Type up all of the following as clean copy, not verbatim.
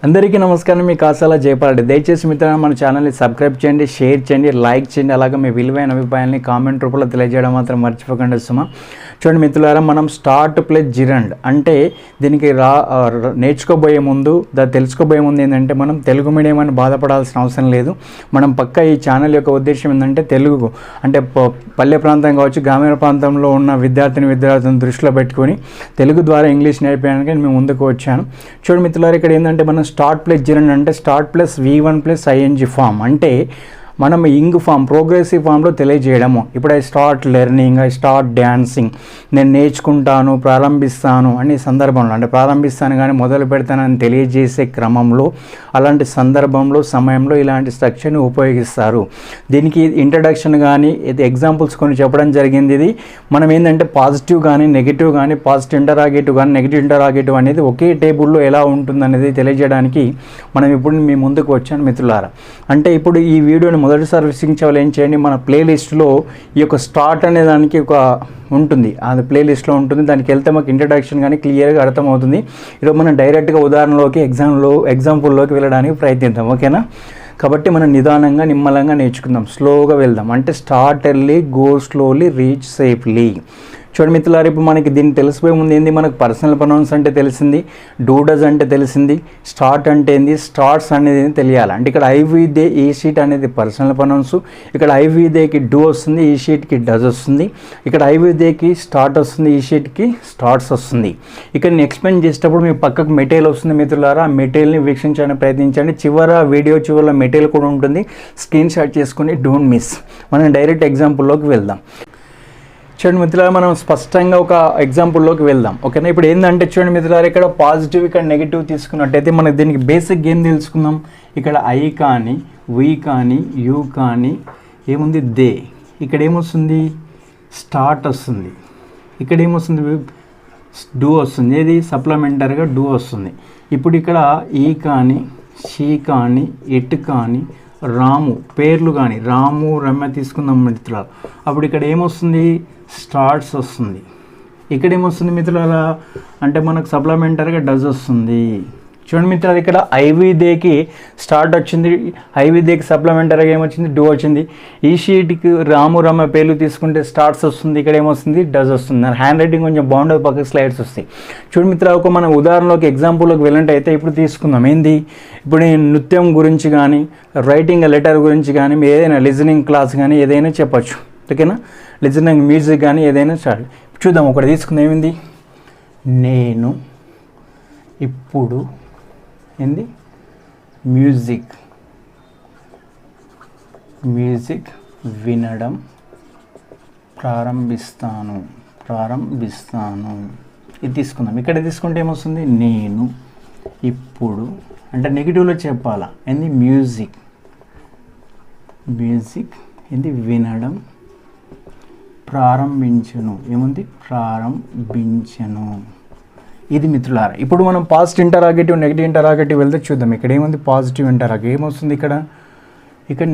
అందరికీ నమస్కారం. మీ కాసాల జయపాల్. దయచేసి మిత్రులారా మన ఛానల్ని సబ్స్క్రైబ్ చేయండి, షేర్ చేయండి, లైక్ చేయండి. అలాగే మీ విలువైన అభిప్రాయాన్ని కామెంట్ రూపంలో తెలియజేయడం మాత్రం మర్చిపోకండి సుమా. చూడండి మిత్రులారా, మనం స్టార్ట్ ప్లస్ జిరండ్ అంటే దీనికి నేర్చుకోబోయే ముందు తెలుసుకోబోయే ముందు ఏంటంటే మనం తెలుగు మీడియం అని బాధపడాల్సిన అవసరం లేదు. మనం పక్క ఈ ఛానల్ యొక్క ఉద్దేశం ఏంటంటే తెలుగు అంటే పల్లె ప్రాంతం కావచ్చు, గ్రామీణ ప్రాంతంలో ఉన్న విద్యార్థులను దృష్టిలో పెట్టుకొని తెలుగు ద్వారా ఇంగ్లీష్ నేర్పడానికి మేము ముందుకు వచ్చాను. చూడండి మిత్రులారా, ఇక్కడ ఏంటంటే మనం స్టార్ట్ ప్లస్ జిరండ్ అంటే start plus V1 plus ING form అంటే మనం ఇంగ్ ఫామ్ ప్రోగ్రెసివ్ ఫామ్లో తెలియజేయడము. ఇప్పుడు I start learning, I start dancing, నేను నేర్చుకుంటాను, ప్రారంభిస్తాను అనే సందర్భంలో అంటే ప్రారంభిస్తాను కానీ మొదలు పెడతానని తెలియజేసే క్రమంలో అలాంటి సందర్భంలో సమయంలో ఇలాంటి స్ట్రక్చర్ని ఉపయోగిస్తారు. దీనికి ఇంట్రడక్షన్ కానీ ఎగ్జాంపుల్స్ కొన్ని చెప్పడం జరిగింది. ఇది మనం ఏంటంటే పాజిటివ్ కానీ నెగిటివ్ కానీ పాజిటివ్ ఇంటరాగేటివ్ కానీ నెగిటివ్ ఇంటరాగేటివ్ అనేది ఒకే టేబుల్లో ఎలా ఉంటుందనేది తెలియజేయడానికి మనం ఇప్పుడు మీ ముందుకు వచ్చాను మిత్రులారా. అంటే ఇప్పుడు ఈ వీడియోని మొదటిసారి వీక్షించే వాళ్ళు ఏం చేయండి, మన ప్లేలిస్ట్లో ఈ యొక్క స్టార్ట్ అనే దానికి ఒక ఉంటుంది, అది ప్లేలిస్ట్లో ఉంటుంది. దానికి వెళ్తే మాకు ఇంట్రడక్షన్ కానీ క్లియర్గా అర్థమవుతుంది. ఈరోజు మనం డైరెక్ట్గా ఉదాహరణలోకి ఎగ్జాంపుల్లోకి వెళ్ళడానికి ప్రయత్నిద్దాం, ఓకేనా? కాబట్టి మనం నిదానంగా నిమ్మలంగా నేర్చుకుందాం, స్లోగా వెళ్దాం. అంటే start early, go slowly, reach safely. చూడండి మిత్రులారా, ఇప్పుడు మనకి దీన్ని తెలిసిపోయే ముందు ఏంది, మనకు పర్సనల్ ప్రొనౌన్స్ అంటే తెలిసింది, డూ డస్ అంటే తెలిసింది, స్టార్ట్ అంటే ఏంది, స్టార్ట్స్ అనేది తెలియాలి. అంటే ఇక్కడ ఐ వి దే ఈ షీట్ అనేది పర్సనల్ ప్రొనౌన్స్, ఇక్కడ ఐ వి దేకి డూ వస్తుంది, ఈ షీట్కి డస్ వస్తుంది, ఇక్కడ ఐ వి దేకి స్టార్ట్ వస్తుంది, ఈ షీట్కి స్టార్ట్స్ వస్తుంది. ఇక్కడ నేను ఎక్స్ప్లెయిన్ చేసేటప్పుడు మీ పక్కకు మెటీరియల్ వస్తుంది మిత్రులారా, ఆ మెటీరియల్ని వీక్షించడానికి ప్రయత్నించండి. వీడియో చివరిలో మెటీరియల్ కూడా ఉంటుంది, స్క్రీన్ షాట్ చేసుకుని డోంట్ మిస్. మనం డైరెక్ట్ ఎగ్జాంపుల్లోకి వెళ్దాం. చూడండి మిత్రులారా, మనం స్పష్టంగా ఒక ఎగ్జాంపుల్లోకి వెళ్దాం, ఓకేనా? ఇప్పుడు ఏంటంటే చూడండి మిత్రులారా, ఇక్కడ పాజిటివ్ ఇక్కడ నెగిటివ్ తీసుకున్నట్టయితే మనకు దీనికి బేసిక్ ఏం తెలుసుకుందాం. ఇక్కడ ఐ కానీ వి కానీ యూ కానీ ఏముంది దే, ఇక్కడ ఏమొస్తుంది స్టార్ట్ వస్తుంది, ఇక్కడ ఏమొస్తుంది డూ వస్తుంది, ఏది సప్లిమెంటరీగా డూ వస్తుంది. ఇప్పుడు ఇక్కడ ఈ కానీ షీ కానీ ఇట్ కానీ రాము పేర్లు కానీ రాము రమ్య తీసుకుందాం మిత్రులారా. అప్పుడు ఇక్కడ ఏమొస్తుంది స్టార్ట్స్ వస్తుంది, ఇక్కడ ఏమొస్తుంది మిత్రులారా అంటే మనకు సప్లిమెంటరీగా డస్ వస్తుంది. చూడండి మిత్రులారా, ఇక్కడ ఐవి దేకి స్టార్ట్ వచ్చింది, ఐవి దేకి సప్లిమెంటరీగా ఏమొచ్చింది డూ వచ్చింది. ఈ షీట్కి రాము రమ్య పేర్లు తీసుకుంటే స్టార్ట్స్ వస్తుంది, ఇక్కడ ఏమొస్తుంది డస్ వస్తుంది. నా హ్యాండ్ రైటింగ్ కొంచెం బాగుండదు, పక్కకి స్లైడ్స్ వస్తాయి. చూడండి మిత్రులారా, ఒక మన ఉదాహరణలోకి ఎగ్జాంపుల్లోకి వెళ్ళినట్టయితే ఇప్పుడు తీసుకుందాం ఏంది, ఇప్పుడు నేను నృత్యం గురించి కానీ రైటింగ్ లెటర్ గురించి కానీ ఏదైనా లిజనింగ్ క్లాస్ కానీ ఏదైనా చెప్పచ్చు, ఓకేనా? లిజనింగ్ మ్యూజిక్ కానీ ఏదైనా స్టార్ట్ చూద్దాం. ఒకటి తీసుకుందాం, ఏమింది నేను ఇప్పుడు ఏంది మ్యూజిక్ వినడం ప్రారంభిస్తాను. ఇది తీసుకుందాం. ఇక్కడ తీసుకుంటే ఏమొస్తుంది నేను ఇప్పుడు అంటే నెగిటివ్లో చెప్పాలా ఏంది మ్యూజిక్ ఏంది వినడం ప్రారంభించను, ఏముంది ప్రారంభించను. ఇది మిత్రులారా. ఇప్పుడు మనం పాజిటివ్ ఇంటరాగేటివ్ నెగిటివ్ ఇంటరాగేటివ్ వెళ్తే చూద్దాం. ఇక్కడ ఏముంది పాజిటివ్ ఇంటరాగేటివ్, ఏమొస్తుంది ఇక్కడ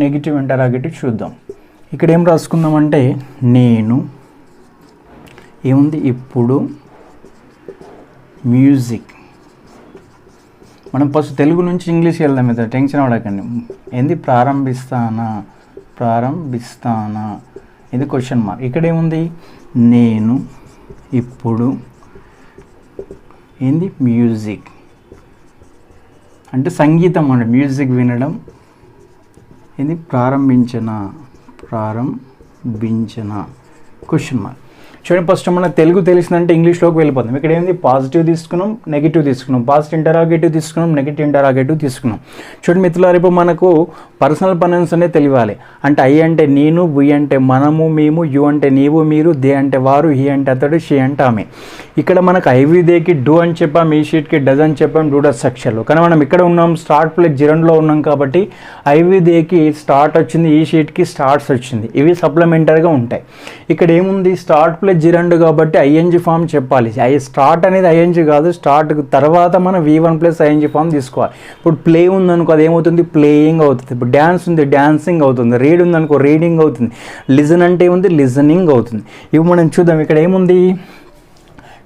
నెగిటివ్ ఇంటరాగేటివ్ చూద్దాం. ఇక్కడ ఏం రాసుకుందామంటే నేను ఏముంది ఇప్పుడు మ్యూజిక్. మనం ఫస్ట్ తెలుగు నుంచి ఇంగ్లీష్ వెళ్దాం మీద టెన్షన్ పడకండి. ఏంది ప్రారంభిస్తానా ఇది క్వశ్చన్ మార్క్. ఇక్కడ ఏముంది నేను ఇప్పుడు ఏంది మ్యూజిక్ అంటే సంగీతం అంటే మ్యూజిక్ వినడం ఏంది ప్రారంభించనా క్వశ్చన్ మార్క్. చూడండి, ఫస్ట్ మన తెలుగు తెలిసిందంటే ఇంగ్లీష్లోకి వెళ్ళిపోతాం. ఇక్కడ ఏంది పాజిటివ్ తీసుకున్నాం, నెగిటివ్ తీసుకున్నాం, పాజిటివ్ ఇంటరాగేటివ్ తీసుకున్నాం, నెగిటివ్ ఇంటరాగేటివ్ తీసుకున్నాం. చూడండి మిత్రులారా, ఇప్పుడు మనకు పర్సనల్ ప్రొనౌన్స్ అనేది తెలియాలి. అంటే ఐ అంటే నేను, వి అంటే మనము మేము, యు అంటే నీవు మీరు, దే అంటే వారు, హీ అంటే అతడు, షీ అంటే ఆమె. ఇక్కడ మనకు ఐవి దేకి డూ అని చెప్పాం, ఈ షీట్కి డజ్ అని చెప్పాం, డూ డస్ సెక్షన్లో. కానీ మనం ఇక్కడ ఉన్నాం స్టార్ట్ ప్లస్ జిరండ్లో ఉన్నాం కాబట్టి ఐవి దేకి స్టార్ట్ వచ్చింది, ఈ షీట్కి స్టార్ట్స్ వచ్చింది. ఇవి సప్లిమెంటరీగా ఉంటాయి. ఇక్కడ ఏముంది స్టార్ట్ ప్లస్ జిరండ్ కాబట్టి ఐఎన్జి ఫామ్ చెప్పాలి. స్టార్ట్ అనేది ఐఎన్జి కాదు, స్టార్ట్ తర్వాత మనం V1 ప్లస్ ఐఎన్జి ఫామ్ తీసుకోవాలి. ఇప్పుడు ప్లే ఉందనుకో అది ఏమవుతుంది ప్లేయింగ్ అవుతుంది. ఇప్పుడు డ్యాన్స్ ఉంది డ్యాన్సింగ్ అవుతుంది. రీడ్ ఉందనుకో రీడింగ్ అవుతుంది. లిజన్ అంటే ఏముంది లిజనింగ్ అవుతుంది. ఇవి మనం చూద్దాం. ఇక్కడ ఏముంది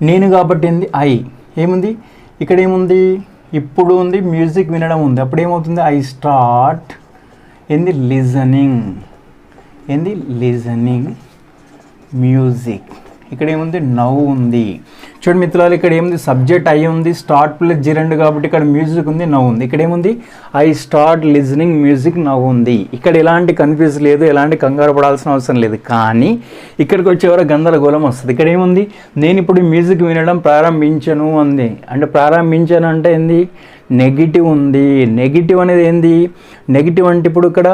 నేను కాబట్టి ఏంది ఐ, ఏముంది ఇక్కడ ఏముంది ఇప్పుడు ఉంది మ్యూజిక్ వినడం ఉంది. అప్పుడు ఏమవుతుంది? ఐ స్టార్ట్ ఏంది లిజనింగ్, ఏంది లిజనింగ్ మ్యూజిక్. ఇక్కడ ఏముంది? నౌ ఉంది. చూడండి మిత్రులారా, ఇక్కడ ఏముంది? సబ్జెక్ట్ ఐ ఉంది, స్టార్ట్ ప్లస్ జిరండ్ కాబట్టి ఇక్కడ మ్యూజిక్ ఉంది, నౌ ఉంది. ఇక్కడ ఏముంది? I start listening music, now ఉంది. ఇక్కడ ఎలాంటి కన్ఫ్యూజ్ లేదు, ఎలాంటి కంగారు పడాల్సిన అవసరం లేదు. కానీ ఇక్కడికి వచ్చేవరకు గందరగోళం వస్తుంది. ఇక్కడ ఏముంది? నేను ఇప్పుడు మ్యూజిక్ వినడం ప్రారంభించను అంది. అంటే ప్రారంభించను అంటే ఏంది? నెగిటివ్ ఉంది. నెగిటివ్ అనేది ఏంది? నెగిటివ్ అంటే ఇప్పుడు ఇక్కడ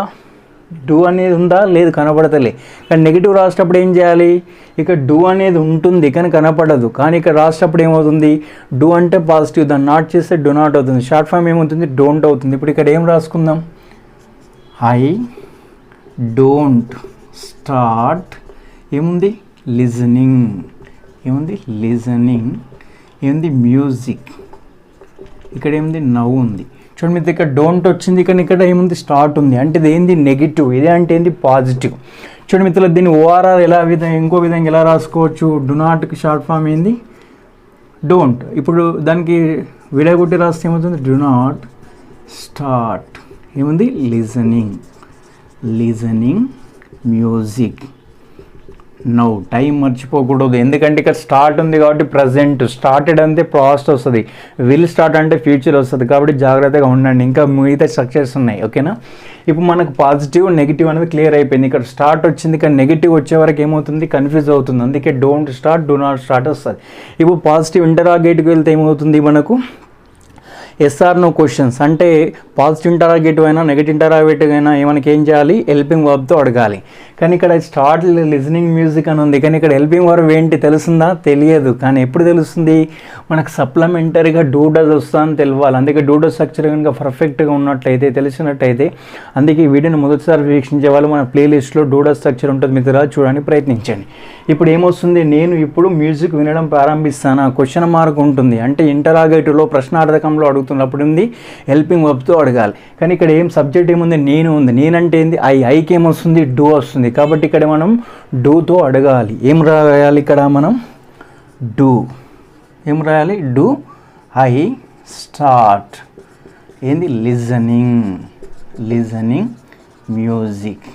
డూ అనేది ఉందా? లేదు, కనపడతలే. కానీ నెగిటివ్ రాసేటప్పుడు ఏం చేయాలి? ఇక్కడ డూ అనేది ఉంటుంది కానీ కనపడదు. కానీ ఇక్కడ రాసేటప్పుడు ఏమవుతుంది? డూ అంటే పాజిటివ్, దాన్ని నాట్ చేస్తే డూ నాట్ అవుతుంది. షార్ట్ ఫామ్ ఏమవుతుంది? డోంట్ అవుతుంది. ఇప్పుడు ఇక్కడ ఏం రాసుకుందాం? ఐ డోంట్ స్టార్ట్ ఏముంది? లిజనింగ్. ఏముంది? లిజనింగ్. ఏముంది? మ్యూజిక్. ఇక్కడ ఏముంది? నౌ ఉంది. చూడండి మీరు, ఇక్కడ డోంట్ వచ్చింది కానీ ఇక్కడ ఏముంది? స్టార్ట్ ఉంది. అంటే ఇది ఏంది? నెగిటివ్. ఇదే అంటే ఏంది? పాజిటివ్. చూడండి మిత్రులు, దీన్ని ఓఆర్ఆర్ ఎలా ఇంకో విధంగా ఎలా రాసుకోవచ్చు? డు నాట్కి షార్ట్ ఫామ్ ఏంది? డోంట్. ఇప్పుడు దానికి విడగొట్టి రాస్తే ఏమవుతుంది? డు నాట్ స్టార్ట్ ఏముంది? Listening, listening music now. Time మర్చిపోకూడదు, ఎందుకంటే ఇక్కడ స్టార్ట్ ఉంది కాబట్టి ప్రజెంట్, స్టార్టెడ్ అంటే పాస్ట్ వస్తుంది, విల్ స్టార్ట్ అంటే ఫ్యూచర్ వస్తుంది. కాబట్టి జాగ్రత్తగా ఉండండి. ఇంకా మిగతా స్ట్రక్చర్స్ ఉన్నాయి. ఓకేనా? ఇప్పుడు మనకు పాజిటివ్ నెగిటివ్ అనేది క్లియర్ అయిపోయింది. ఇక్కడ స్టార్ట్ వచ్చింది కానీ నెగిటివ్ వచ్చే వరకు ఏమవుతుంది? కన్ఫ్యూజ్ అవుతుంది. అందుకే don't start, do not start వస్తుంది. ఇప్పుడు పాజిటివ్ ఇంటరాగేటివ్కి వెళ్తే ఏమవుతుంది మనకు? Yes or no questions. అంటే పాజిటివ్ ఇంటరాగేటివ్ అయినా నెగటివ్ ఇంటరాగేటివ్ అయినా మనకి ఏం చేయాలి? హెల్పింగ్ వర్బ్తో అడగాలి. కానీ ఇక్కడ స్టార్ట్ లిజనింగ్ మ్యూజిక్ అని ఉంది కానీ ఇక్కడ హెల్పింగ్ వర్బ్ ఏంటి తెలుస్తుందా? తెలియదు. కానీ ఎప్పుడు తెలుస్తుంది? మనకు సప్లిమెంటరీగా డూ డస్ వస్తుందని తెలియాలి. అందుకే డూ డస్ స్ట్రక్చర్ కనుక పర్ఫెక్ట్గా ఉన్నట్లయితే, తెలిసినట్టయితే, అందుకే ఈ వీడియోని మొదటిసారి వీక్షించే వాళ్ళు మన ప్లేలిస్ట్లో డూ డస్ స్ట్రక్చర్ ఉంటుంది, మిత్రులారా చూడడానికి ప్రయత్నించండి. ఇప్పుడు ఏమొస్తుంది? నేను ఇప్పుడు మ్యూజిక్ వినడం ప్రారంభిస్తానా? క్వశ్చన్ మార్క్ ఉంటుంది. అంటే ఇంటరాగేటివ్లో ప్రశ్నార్థకంలో అడుగుతున్నప్పుడు ఉంది హెల్పింగ్ వర్బ్తో అడగాలి. కానీ ఇక్కడ ఏం సబ్జెక్ట్ ఏముంది? నేను ఉంది. నేనంటే ఏంది? ఐకి ఏమొస్తుంది? డూ వస్తుంది. కాబట్టి ఇక్కడ మనం డూతో అడగాలి. ఏం రాయాలి ఇక్కడ మనం? డూ. ఏం రాయాలి? డూ ఐ స్టార్ట్ ఏంది? లిజనింగ్, లిజనింగ్ మ్యూజిక్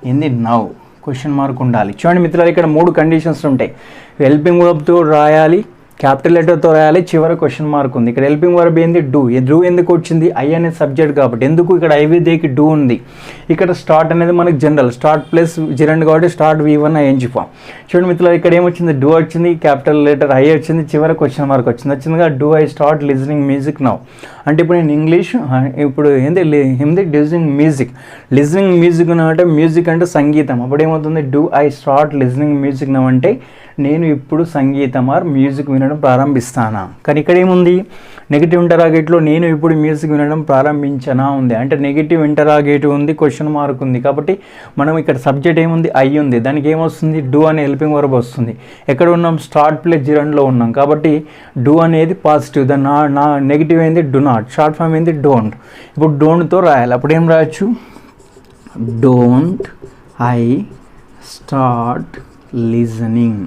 ఏంది? నౌ. క్వశ్చన్ మార్క్ ఉండాలి. చూడండి మిత్రులు, ఇక్కడ 3 కండిషన్స్ ఉంటాయి. హెల్పింగ్ వర్బ్తో రాయాలి, క్యాపిటల్ లెటర్తో రాయాలి, చివరి క్వశ్చన్ మార్క్ ఉంది. ఇక్కడ హెల్పింగ్ వర్బ్ ఏంది? డూ. డూ ఎందుకు వచ్చింది? ఐ అనేది సబ్జెక్ట్ కాబట్టి. ఎందుకు? ఇక్కడ ఐ విత్ ఏకి డూ ఉంది. ఇక్కడ స్టార్ట్ అనేది మనకి జనరల్, స్టార్ట్ ప్లస్ జిరండ్ కాబట్టి స్టార్ట్ V1 ఐఎన్జీ ఫామ్. చూడండి మిత్రులు, ఇక్కడ ఏమొచ్చింది? డూ వచ్చింది, క్యాపిటల్ లెటర్ ఐ వచ్చింది, చివరి క్వశ్చన్ మార్క్ వచ్చిందిగా do I start listening music now. అంటే ఇప్పుడు నేను ఇంగ్లీష్ ఇప్పుడు ఏంది లిజనింగ్ మ్యూజిక్. లిజనింగ్ మ్యూజిక్ అంటే మ్యూజిక్ అంటే సంగీతం. అప్పుడు ఏమవుతుంది? Do I start listening music now అంటే నేను ఇప్పుడు సంగీతం ఆర్ మ్యూజిక్ వినడం ప్రారంభిస్తానా. కానీ ఇక్కడ ఏముంది? నెగిటివ్ ఇంటరాగేటివ్లో నేను ఇప్పుడు మ్యూజిక్ వినడం ప్రారంభించనా ఉంది. అంటే నెగిటివ్ ఇంటరాగేటివ్ ఉంది, క్వశ్చన్ మార్క్ ఉంది. కాబట్టి మనం ఇక్కడ సబ్జెక్ట్ ఏముంది? ఐ ఉంది. దానికి ఏమొస్తుంది? డూ అనే హెల్పింగ్ వర్బ్ వస్తుంది. ఎక్కడ ఉన్నాం? స్టార్ట్ ప్లస్ జిరండ్లో ఉన్నాం. కాబట్టి డూ అనేది పాజిటివ్, దాని నా నెగిటివ్ ఏంది? Do not. షార్ట్ ఫామ్ ఏంది? డోంట్. ఇప్పుడు డోంట్తో రాయాలి. అప్పుడు ఏం రాయొచ్చు? డోంట్ ఐ స్టార్ట్ లిజనింగ్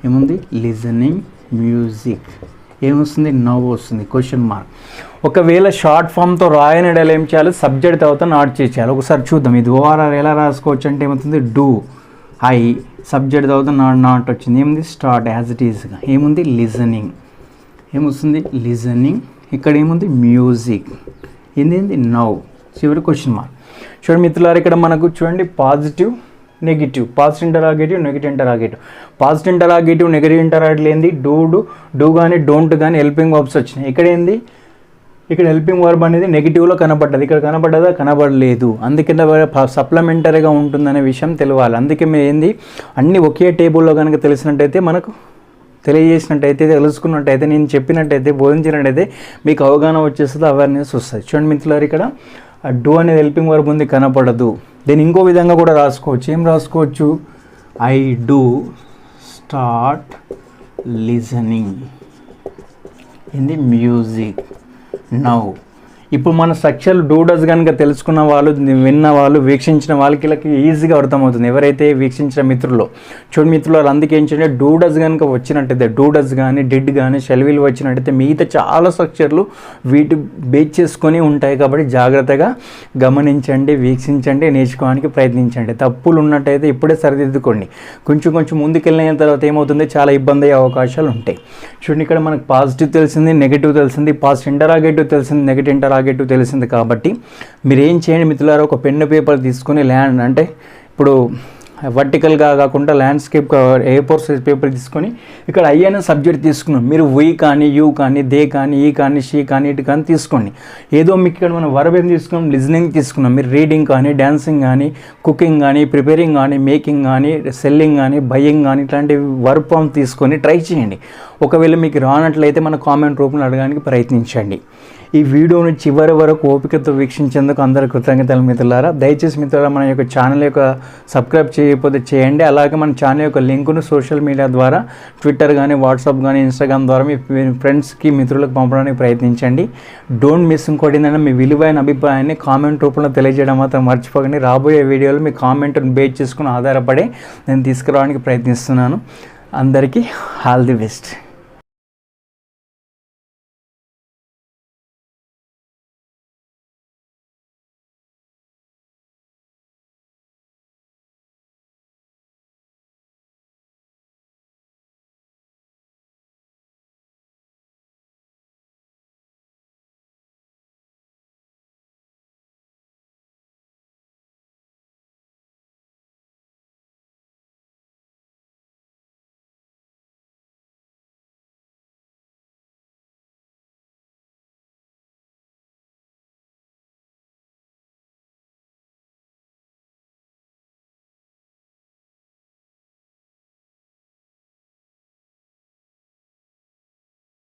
ఏముంది? Listening music. ఏమొస్తుంది? నౌ వస్తుంది, క్వశ్చన్ మార్క్. ఒకవేళ షార్ట్ ఫామ్తో రాయని ఎడలు ఏం చేయాలి? సబ్జెక్ట్ తర్వాత నాట్ చేయాలి. ఒకసారి చూద్దాం. ఇది ఓఆర్ఆర్ ఎలా రాసుకోవచ్చు అంటే ఏమవుతుంది? డూ ఐ సబ్జెక్ట్ తర్వాత నాట్ వచ్చింది. ఏముంది? స్టార్ట్ యాజ్ ఇట్ ఈస్గా. ఏముంది? లిజనింగ్. ఏమొస్తుంది? లిజనింగ్. ఇక్కడ ఏముంది? మ్యూజిక్. ఏంది? నౌ. చివరి క్వశ్చన్ మార్క్. చూడండి మిత్రులారా, ఇక్కడ మనకు చూడండి positive negative, positive interrogative, negative interrogative. Positive interrogative, negative interrogative ఏంది? డూ కానీ డోంట్ కానీ హెల్పింగ్ వర్బ్స్ వచ్చినాయి. ఇక్కడ ఏంది? ఇక్కడ హెల్పింగ్ వర్బ్ అనేది నెగిటివ్లో కనపడ్డది. ఇక్కడ కనపడ్డదా? కనపడలేదు. అందుకే సప్లిమెంటరీగా ఉంటుందనే విషయం తెలియాలి. అందుకే మీరు ఏంది అన్నీ ఒకే టేబుల్లో కనుక తెలిసినట్టయితే, మనకు తెలియజేసినట్టయితే, తెలుసుకున్నట్టయితే, నేను చెప్పినట్టయితే, బోధించినట్టయితే మీకు అవగాహన వచ్చేస్తుంది, అవేర్నెస్ వస్తుంది. చూడండి మిత్రులారు, ఇక్కడ డూ అనేది హెల్పింగ్ వర్బ్ ఉంది, కనపడదు. దీన్ని ఇంకో విధంగా కూడా రాసుకోవచ్చు. ఏం రాసుకోవచ్చు? I do start listening in the music now. ఇప్పుడు మన స్ట్రక్చర్ డూడస్ కనుక తెలుసుకున్న వాళ్ళు, విన్న వాళ్ళు, వీక్షించిన వాళ్ళకి ఈజీగా అర్థమవుతుంది. ఎవరైతే వీక్షించిన మిత్రులు చూడు మిత్రులు, అందుకే ఏంటంటే డూడస్ కనుక వచ్చినట్టయితే, డూడస్ కానీ డిడ్ కానీ షెల్విల్ వచ్చినట్టయితే మిగతా చాలా స్ట్రక్చర్లు వీటి బేస్ చేసుకొని ఉంటాయి. కాబట్టి జాగ్రత్తగా గమనించండి, వీక్షించండి, నేర్చుకోవడానికి ప్రయత్నించండి. తప్పులు ఉన్నట్టయితే ఇప్పుడే సరిదిద్దుకోండి. కొంచెం ముందుకెళ్ళిన తర్వాత ఏమవుతుంది, చాలా ఇబ్బంది అయ్యే అవకాశాలు ఉంటాయి. చూడండి, ఇక్కడ మనకు పాజిటివ్ తెలిసింది, నెగిటివ్ తెలిసింది, పాజిటివ్ ఇంటరాగేటివ్ తెలిసింది, నెగిటివ్ ఇంటరాగేటివ్ తెలిసింది. కాబట్టి మీరు ఏం చేయండి మిత్రులారా, ఒక పెన్ను పేపర్ తీసుకొని ల్యాండ్ అంటే ఇప్పుడు వర్టికల్గా కాకుండా ల్యాండ్స్కేప్ A4 సైజ్ పేపర్ తీసుకొని ఇక్కడ ఐ అనే సబ్జెక్ట్ తీసుకున్నాం. మీరు వీ కానీ, యూ కానీ, దే కానీ, ఈ కానీ, షీ కానీ, ఇటు కానీ తీసుకోండి. ఏదో మీకు ఇక్కడ మనం వర్బ్ ఏం తీసుకున్నాం, లిజనింగ్ తీసుకున్నాం. మీరు రీడింగ్ కానీ, డాన్సింగ్ కానీ, కుకింగ్ కానీ, ప్రిపేరింగ్ కానీ, మేకింగ్ కానీ, సెల్లింగ్ కానీ, బయ్యింగ్ కానీ ఇట్లాంటి వర్బ్ ఫామ్ తీసుకొని ట్రై చేయండి. ఒకవేళ మీకు రానట్లయితే మన కామెంట్ రూపంలో అడగడానికి ప్రయత్నించండి. ఈ వీడియోని చివరి వరకు ఓపికతో వీక్షించేందుకు అందరి కృతజ్ఞతలు మిత్రులారా. దయచేసి మిత్రులారా మన యొక్క ఛానల్ యొక్క సబ్స్క్రైబ్ చేయకపోతే చేయండి. అలాగే మన ఛానల్ యొక్క లింకును సోషల్ మీడియా ద్వారా, ట్విట్టర్ కానీ, వాట్సాప్ కానీ, ఇన్స్టాగ్రామ్ ద్వారా మీ ఫ్రెండ్స్కి, మిత్రులకు పంపడానికి ప్రయత్నించండి. Don't miss. ఇంకోటి ఏంటంటే మీ విలువైన అభిప్రాయాన్ని కామెంట్ రూపంలో తెలియజేయడం మాత్రం మర్చిపోకండి. రాబోయే వీడియోలు మీ కామెంట్ని బేస్ చేసుకుని ఆధారపడి నేను తీసుకురావడానికి ప్రయత్నిస్తున్నాను. అందరికీ ఆల్ ది బెస్ట్.